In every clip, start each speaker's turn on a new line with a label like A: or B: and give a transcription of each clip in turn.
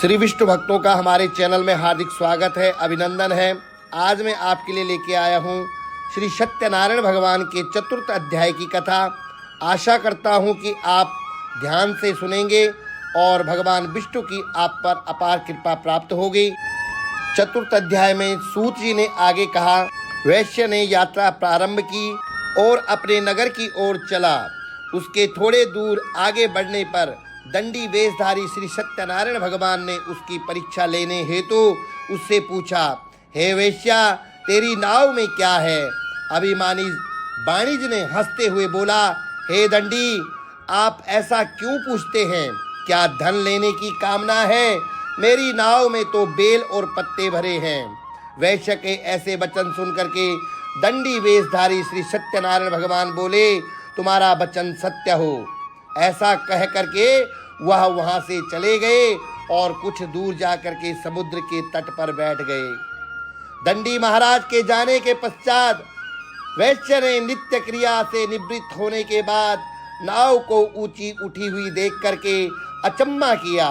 A: श्री विष्णु भक्तों का हमारे चैनल में हार्दिक स्वागत है, अभिनंदन है। आज मैं आपके लिए लेके आया हूँ श्री सत्यनारायण भगवान के चतुर्थ अध्याय की कथा। आशा करता हूँ कि आप ध्यान से सुनेंगे और भगवान विष्णु की आप पर अपार कृपा प्राप्त होगी। चतुर्थ अध्याय में सूत जी ने आगे कहा, वैश्य ने यात्रा प्रारंभ की और अपने नगर की ओर चला। उसके थोड़े दूर आगे बढ़ने पर दंडी वेशधारी श्री सत्यनारायण भगवान ने उसकी परीक्षा लेने हेतु उससे पूछा, हे वेश्या, तेरी नाव में क्या है? अभिमानी वाणिज ने हंसते हुए बोला, हे दंडी, आप ऐसा क्यों पूछते हैं? क्या धन लेने की कामना है? मेरी नाव में तो बेल और पत्ते भरे हैं। वैश्य के ऐसे वचन सुन करके दंडी वेशधारी श्री सत्यनारायण भगवान बोले, तुम्हारा वचन सत्य हो। ऐसा कह करके वह वहां से चले गए और कुछ दूर जाकर के समुद्र के तट पर बैठ गए। दंडी महाराज के जाने के पश्चात वैश्य ने नित्य क्रिया से निवृत्त होने के बाद नाव को ऊंची उठी हुई देख करके अचम्मा किया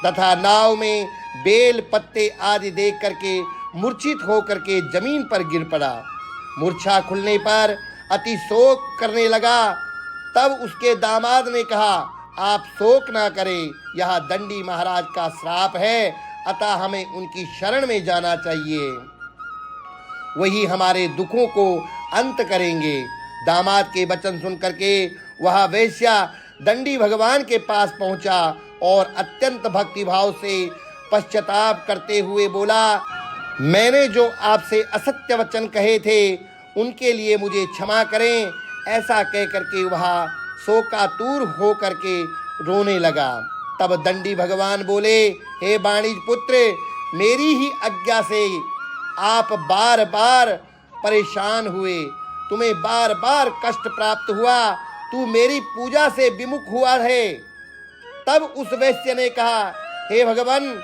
A: तथा नाव में बेल पत्ते आदि देख करके मूर्छित होकर के जमीन पर गिर पड़ा। मूर्छा खुलने पर अति शोक करने लगा। तब उसके दामाद ने कहा, आप शोक ना करें, यह दंडी महाराज का श्राप है, अतः हमें उनकी शरण में जाना चाहिए, वही हमारे दुखों को अंत करेंगे। दामाद के वचन सुन करके वह वैश्या दंडी भगवान के पास पहुंचा और अत्यंत भक्तिभाव से पश्चाताप करते हुए बोला, मैंने जो आपसे असत्य वचन कहे थे उनके लिए मुझे क्षमा करें। ऐसा कह करके वह शोकातुर हो करके रोने लगा। तब दंडी भगवान बोले, हे वाणिज पुत्र, मेरी ही आज्ञा से आप बार बार परेशान हुए, तुम्हें बार बार कष्ट प्राप्त हुआ, तू मेरी पूजा से विमुख हुआ है। तब उस वैश्य ने कहा, हे भगवान,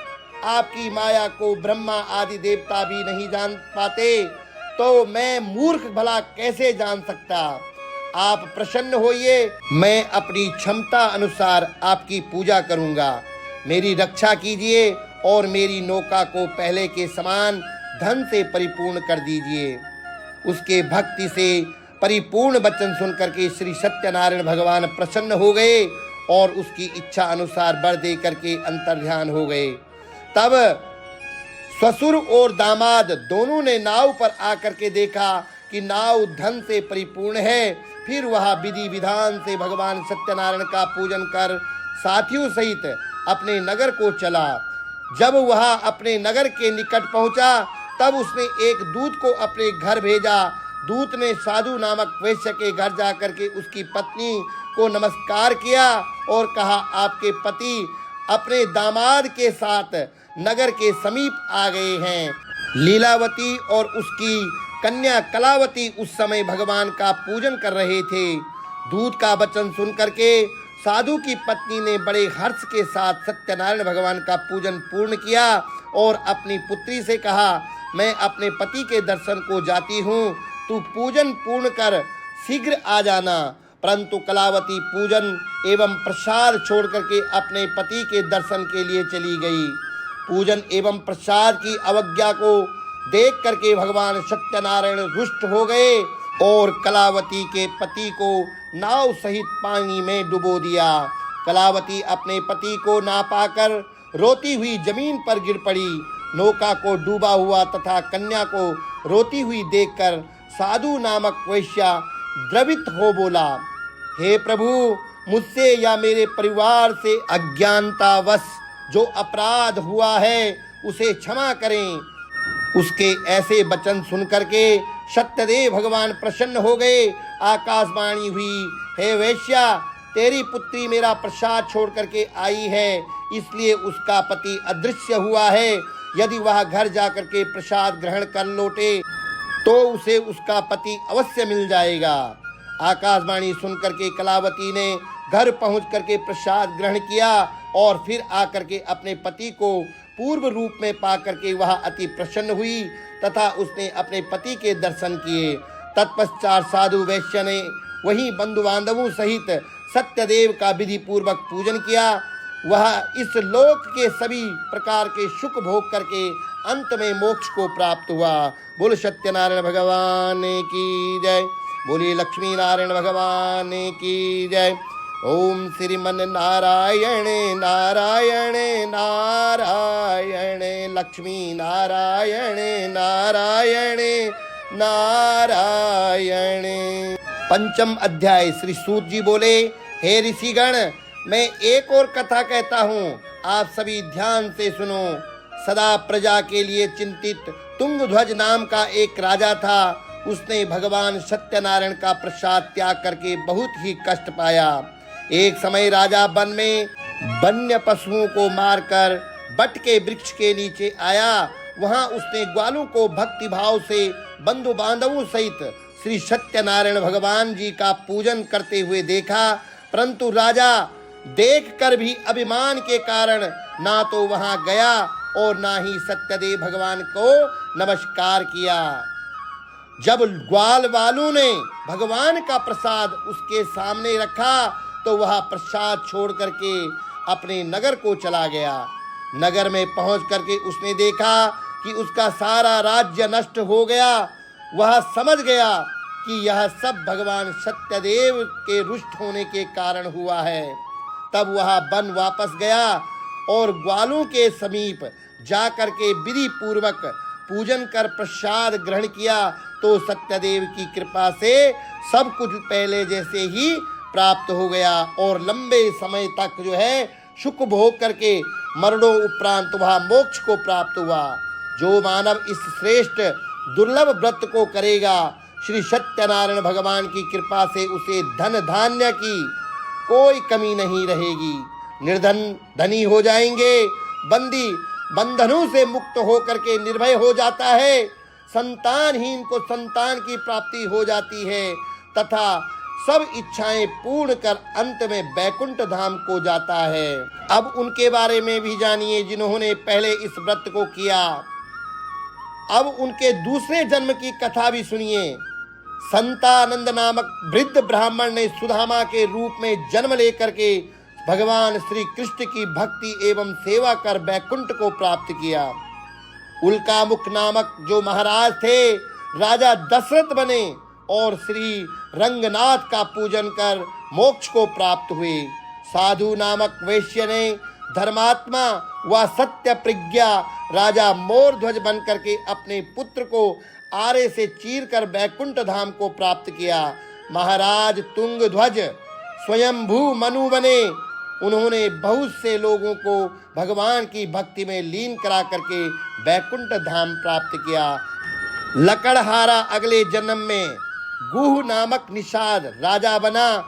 A: आपकी माया को ब्रह्मा आदि देवता भी नहीं जान पाते, तो मैं मूर्ख भला कैसे जान सकता? आप प्रसन्न होइए, मैं अपनी क्षमता अनुसार आपकी पूजा करूंगा। मेरी रक्षा कीजिए और मेरी नौका को पहले के समान धन से परिपूर्ण कर दीजिए। उसके भक्ति से परिपूर्ण वचन सुन करके श्री सत्यनारायण भगवान प्रसन्न हो गए और उसकी इच्छा अनुसार वर दे करके अंतर्ध्यान हो गए। तब ससुर और दामाद दोनों ने नाव पर आकर के देखा कि नाव धन से परिपूर्ण है। फिर वह विधि विधान से भगवान सत्यनारायण का पूजन कर साथियों सहित अपने नगर को चला। जब वह अपने नगर के निकट पहुंचा तब उसने एक दूत को अपने घर भेजा। दूत ने साधु नामक वैश्य के घर जाकर के उसकी पत्नी को नमस्कार किया और कहा, आपके पति अपने दामाद के साथ नगर के समीप आ गए हैं। लीलावती और उसकी कन्या कलावती उस समय भगवान का पूजन कर रहे थे। दूत का वचन सुन करके साधु की पत्नी ने बड़े हर्ष के साथ सत्यनारायण भगवान का पूजन पूर्ण किया और अपनी पुत्री से कहा, मैं अपने पति के दर्शन को जाती हूँ, तू पूजन पूर्ण कर शीघ्र आ जाना। परंतु कलावती पूजन एवं प्रसाद छोड़ करके अपने पति के दर्शन के लिए चली गई। पूजन एवं प्रसाद की अवज्ञा को देख करके भगवान सत्यनारायण रुष्ट हो गए और कलावती के पति को नाव सहित पानी में डुबो दिया। कलावती अपने पति को ना पाकर रोती हुई जमीन पर गिर पड़ी। नौका को डूबा हुआ तथा कन्या को रोती हुई देखकर साधु नामक वैश्या द्रवित हो बोला, हे प्रभु, मुझसे या मेरे परिवार से अज्ञानतावश जो अपराध हुआ है उसे क्षमा करें। उसके ऐसे वचन सुन करके सत्यदेव भगवान प्रसन्न हो गए। आकाशवाणी हुई, हे वैश्या, तेरी पुत्री मेरा प्रसाद छोड़ करके आई है, इसलिए उसका पति अदृश्य हुआ है। यदि वह घर जाकर के प्रसाद ग्रहण कर लौटे तो उसे उसका पति अवश्य मिल जाएगा। आकाशवाणी सुनकर के कलावती ने घर पहुंच करके प्रसाद ग्रहण किया और फिर आकर के अपने पति को पूर्व रूप में पा करके वह अति प्रसन्न हुई तथा उसने अपने पति के दर्शन किए। तत्पश्चात साधु वैश्य ने वहीं बंधु बांधवों सहित सत्यदेव का विधि पूर्वक पूजन किया वह इस लोक के सभी प्रकार के सुख भोग करके अंत में मोक्ष को प्राप्त हुआ। बोल सत्यनारायण भगवान की जय। बोलिए लक्ष्मी नारायण भगवान की जय। ओम श्रीमन नारायण नारायण नारायण लक्ष्मी नारायण नारायण नारायण। पंचम अध्याय। श्री सूत जी बोले, हे ऋषिगण, मैं एक और कथा कहता हूँ, आप सभी ध्यान से सुनो। सदा प्रजा के लिए चिंतित तुंगध्वज नाम का एक राजा था। उसने भगवान सत्यनारायण का प्रसाद त्याग करके बहुत ही कष्ट पाया। एक समय राजा वन में वन्य पशुओं को मारकर बट के वृक्ष के नीचे आया। वहां उसने ग्वालों को भक्ति भाव से बंधु बांधवों सहित श्री सत्यनारायण भगवान जी का पूजन करते हुए देखा, परंतु राजा देखकर भी अभिमान के कारण ना तो वहां गया और ना ही सत्यदेव भगवान को नमस्कार किया। जब ग्वाल वालों ने भगवान का प्रसाद उसके सामने रखा तो वह प्रसाद छोड़ करके अपने नगर को चला गया। नगर में पहुंच करके उसने देखा कि उसका सारा राज्य नष्ट हो गया। वह समझ गया कि यह सब भगवान सत्यदेव के रुष्ट होने के कारण हुआ है। तब वह वन वापस गया और ग्वालों के समीप जाकर के विधि पूर्वक पूजन कर प्रसाद ग्रहण किया तो सत्यदेव की कृपा से सब कुछ पहले जैसे ही प्राप्त हो गया और लंबे समय तक सुख भोग करके मरणों उपरांत वह मोक्ष को प्राप्त हुआ। जो मानव इस श्रेष्ठ दुर्लभ व्रत को करेगा, श्री सत्यनारायण भगवान की कृपा से उसे धन धान्य की कोई कमी नहीं रहेगी। निर्धन धनी हो जाएंगे, बंदी बंधनों से मुक्त होकर के निर्भय हो जाता है, संतानहीन को संतान की प्राप्ति हो जाती है तथा सब इच्छाएं पूर्ण कर अंत में बैकुंठ धाम को जाता है। अब उनके बारे में भी जानिए जिन्होंने पहले इस व्रत को किया। अब उनके दूसरे जन्म की कथा भी सुनिए। संतानंद नामक वृद्ध ब्राह्मण ने सुदामा के रूप में जन्म लेकर के भगवान श्री कृष्ण की भक्ति एवं सेवा कर बैकुंठ को प्राप्त किया। उल्कामुख नामक जो महाराज थे, राजा दशरथ बने और श्री रंगनाथ का पूजन कर मोक्ष को प्राप्त हुए। साधु नामक वैश्य ने धर्मात्मा व सत्य प्रज्ञा राजा मोरध्वज बन करके अपने पुत्र को आरे से चीर कर बैकुंठ धाम को प्राप्त किया। महाराज तुंगध्वज स्वयंभू मनु बने। उन्होंने बहुत से लोगों को भगवान की भक्ति में लीन करा करके बैकुंठ धाम प्राप्त किया। लकड़हारा अगले जन्म में गुह नामक निषाद राजा बना,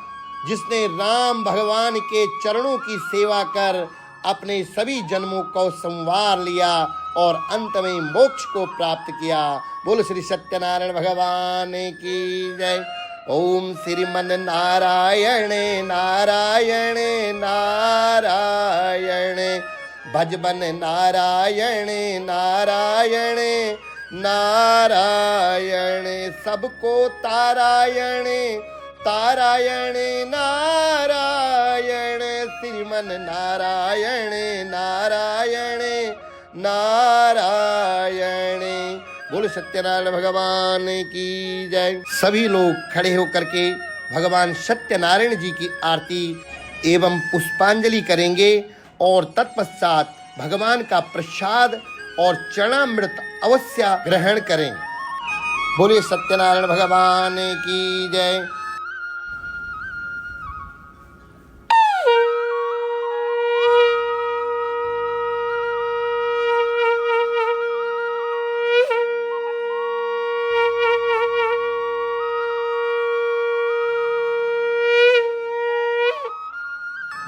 A: जिसने राम भगवान के चरणों की सेवा कर अपने सभी जन्मों को संवार लिया और अंत में मोक्ष को प्राप्त किया। बोल श्री सत्यनारायण भगवान की जय। ओम श्रीमन नारायण नारायण नारायण भजबन नारायण नारायण नारायण सबको तारायण तारायण नारायण श्रीमन नारायण नारायण नारायण। बोल सत्यनारायण भगवान की जय। सभी लोग खड़े होकर के भगवान सत्यनारायण जी की आरती एवं पुष्पांजलि करेंगे और तत्पश्चात भगवान का प्रसाद और चरणामृत अवश्य ग्रहण करें। बोलिए सत्यनारायण भगवान की जय।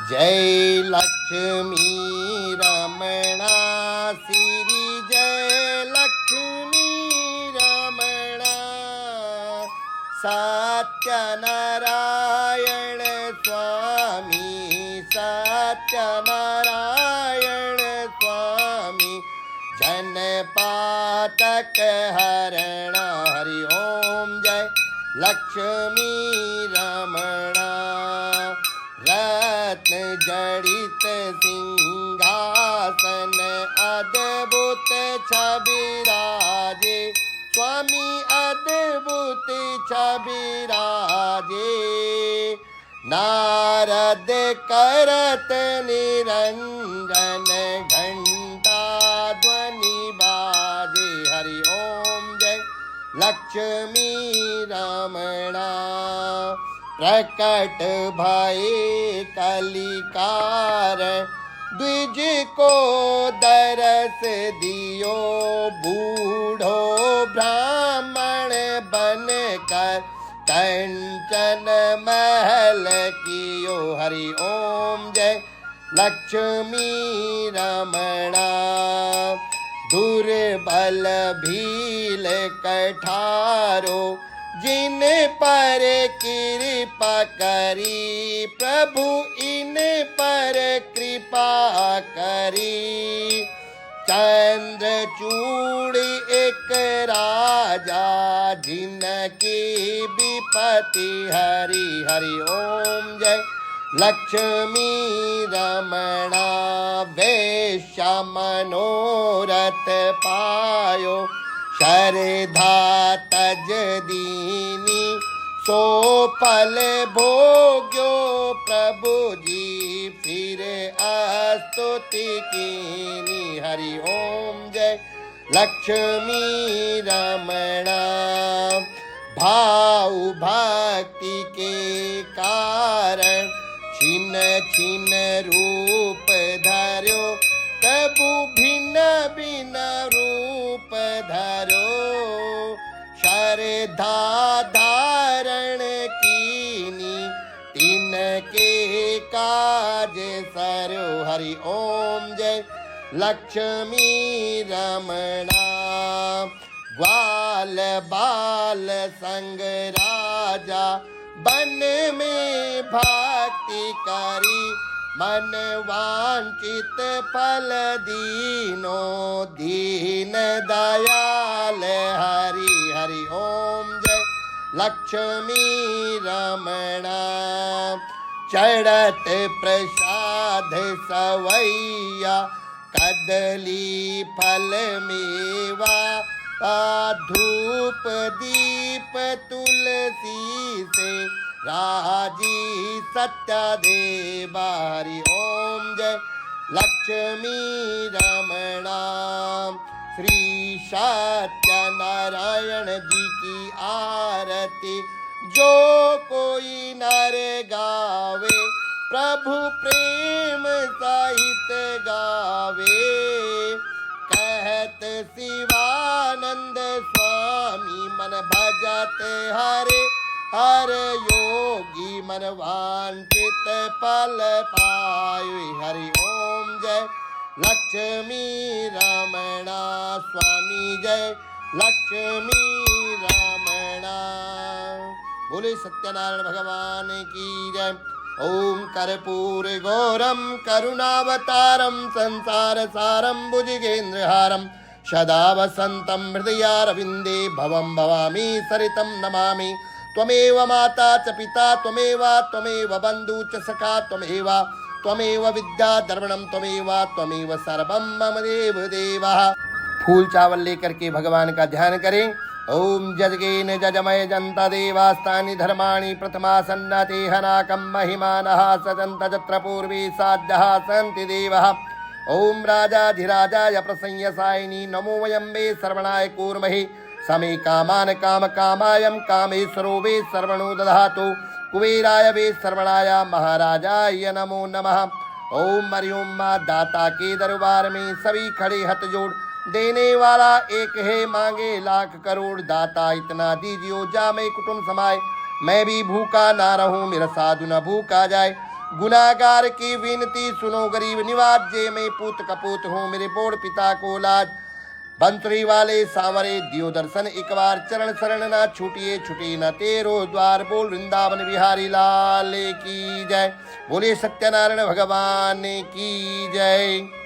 A: जय लक्ष्मी रमणा श्री जय लक्ष्मी रमणा सत्यनारायण स्वामी सत्यनारायण स्वामी जनपातक हरण हरि ओम जय लक्ष्मी रमणा रत्न जय जड़ित सिंहासन अद्भुत छबिराजे स्वामी अद्भुत छबिराजे नारद करत निरंजन घंटा ध्वनि बाजे हरि ओम जय लक्ष्मी रमणा प्रकट भये कलिकार द्विज को दरस दियो बूढ़ो ब्राह्मण बन कर कंचन महल कियो हरि ओम जय लक्ष्मी रमणा दुर्बल भील कठारो जिन पर कृपा करी प्रभु इन पर कृपा करी चंद्रचूड़ एक राजा जिनकी विपत्ति हरि हरि ओम जय लक्ष्मी रमणा वैश्य मनोरथ पायो श्रद्धा तज दीनी सो फल भोग्यो प्रभु जी फिर स्तुति कीनी हरि ओम जय लक्ष्मी रमणा भाव भक्ति के कारण छिन छिन रूप धर्यो प्रभु भिन्न भिन्न रूप धरो श्रद्धा धारण कीनी तिनके काज सरो हरि ओम जय लक्ष्मी रमणा ग्वाल बाल संग राजा बन में भक्ति करी मन वांछित फल दीनो दीन दयाल हरि हरि ओम जय लक्ष्मी रमणा चढ़त प्रसाद सवैया कदली फल मेवा धूप दीप तुलसी से राजी सत्यदेवा हरि ओम जय लक्ष्मी रमणा श्री सत्यनारायण जी की आरती जो कोई नर गावे प्रभु प्रेम सहित गावे कहत शिवानंद स्वामी मन भजत हरे हर योगी मन वांछित फल पायो हरि ओम जय लक्ष्मी रमणा स्वामी जय लक्ष्मी रमणा बोले सत्यनारायण भगवान की जय ओम कर्पूर गौरम करुणावतारम संसार सारम भुजगेन्द्रहारम सदा वसंतम हृदयारविंदे भवं भवामी सरितं नमामि त्वमेव माता च पिता त्वमेव बन्धु च सखा त्वमेव विद्या द्रविणं त्वमेव सर्वं मम देव देवः। फूल चावल लेकर के भगवान का ध्यान करें। ओम जजगेन जजमय जंता देवास्तानि धर्माणि प्रथमासन्नते हनाकं महिमानः सजन्त जत्र पूर्वे साध्यः सन्ति देवः। ओम राजाधिराजाय प्रसंयसायिनी नमो वयं वे सर्वणाय कूर्महे समे कामान काम कामायं कामेश्वरो वे सर्वणो दधातु कुबेराय वे सर्वणाय महाराजाय नमो नमः। ओम हरिओम मां दाता के दरबार में सभी खड़े हथ जोड़ देने वाला एक है मांगे लाख करोड़ दाता इतना दीजियो जा मैं कुटुंब समाए मैं भी भूखा ना रहूं मेरा साधु न भूखा जाए गुनाहगार की विनती सुनो गरीब निवाज जे मैं पूत कपूत हूँ मेरे बोड़ पिता को लाज बंसुरी वाले सांवरे दियो दर्शन एक बार चरण शरण ना छूटिए छुटी न तेरो द्वार बोल वृंदावन बिहारी लाल की जय बोले सत्यनारायण भगवान की जय।